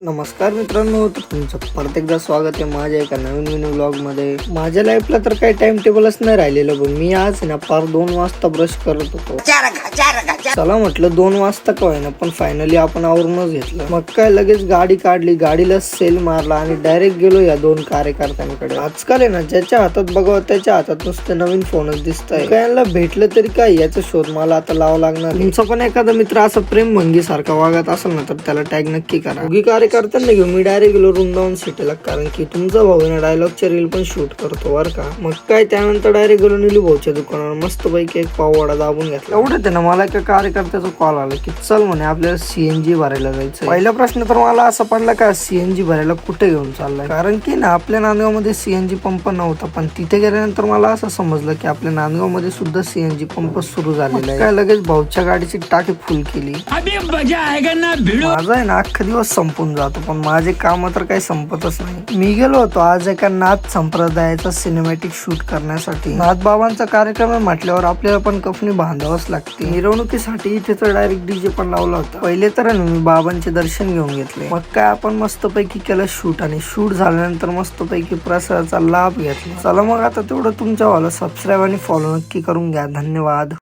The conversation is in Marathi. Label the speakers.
Speaker 1: नमस्कार मित्रांनो, तर तुमचं परत एकदा स्वागत आहे माझ्या एका नवीन व्लॉग मध्ये. माझ्या लाईफला तर काही टाइम टेबलच नाही राहिलेलं, पण मी आज आहे ना पार 2 वाजता ब्रश करत होतो. चला म्हटलं 2 वाजता का होईना, पण फायनली आपण आवरूनच घेतलं. मग काय लगेच गाडी काढली, गाडीला सेल मारला आणि डायरेक्ट गेलो या 2 कार्यकर्त्यांकडे. आजकाल आहे ना ज्याच्या हातात बघावं त्याच्या हातात नुसते नवीन फोनच दिसतंय. कायला भेटलं तरी काय याचा शोध मला आता लावावा लागणार. तुमचा पण एखादा मित्र असं प्रेम भंगी सारखा वागत असेल ना, तर त्याला टॅग नक्की करा. करताना घेऊन मी डायरेक्ट गेलो वृंदावन सिटीला, कारण की तुमचा भाऊ ना डायलॉगच्या रील पण शूट करतो बरं का. मग काय त्यानंतर डायरेक्ट गेलो निलू भाऊच्या दुकानावर, मस्त पैकी एक पाववडा दाबून घेतला. एवढं ते ना मला एका कार्यकर्त्याचा कॉल आला की चल म्हणे आपल्याला सीएनजी भरायला जायचं. पहिला प्रश्न तर मला असा पडला का सीएनजी भरायला कुठे घेऊन चाललाय, कारण की ना आपल्या नांदगाव मध्ये सीएनजी पंप नव्हता. पण तिथे गेल्यानंतर मला असं समजलं की आपल्या नांदगाव मध्ये सुद्धा सीएनजी पंप सुरू झालेला आहे. काय लगेच भाऊच्या गाडीची टाकी फुल केली. माझा आहे ना अख्खा दिवस संपून जातो, पण माझे काम तर काही संपतच नाही. मी गेलो होतो आज एका नाथ संप्रदायाचा सिनेमॅटिक शूट करण्यासाठी. नाथ बाबांचा कार्यक्रम म्हटल्यावर आपल्याला पण कफनी बांधावंच लागते. मिरवणुकीसाठी इथे तर डायरेक्ट डीजे पण लावला होता. पहिले तर मी बाबांचे दर्शन घेऊन घेतले. मग काय आपण मस्त पैकी केलं शूट, आणि शूट झाल्यानंतर मस्त पैकी प्रसादाचा लाभ घेतला. चला मग आता तेवढं तुमच्या वाला सबस्क्राईब आणि फॉलो नक्की करून घ्या. धन्यवाद.